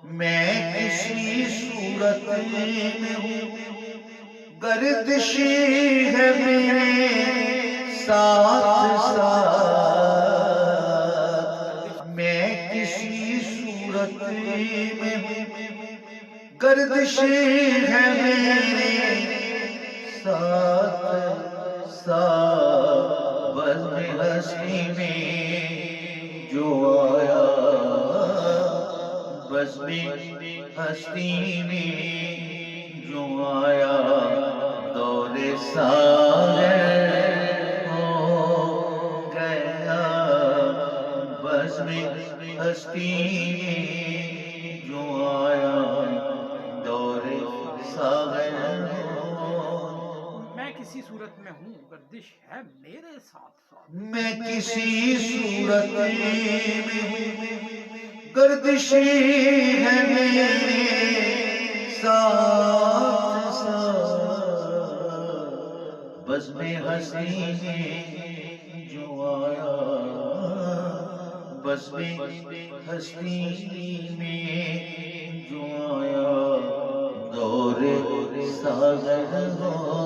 میں کسی صورت میں ہوں، گردشی ہے میرے ساتھ ساتھ، میں کسی صورت میں ہوں، گردشی ہے میرے ساتھ ساتھ، بزم ہستی میں جو آیا، بزم ہستی میں جو آیا، دور ساغر ہو گیا، بزم ہستی میں جو آیا، دور ساغر ہو۔ میں کسی صورت میں ہوں، گردش ہے میرے ساتھ ساتھ، میں کسی صورت میں ہوں، گردشی ہے میرے ساتھ ساتھ، بزم ہستی میں جو آیا، بزم ہستی میں جو آیا، دور ساغر ہو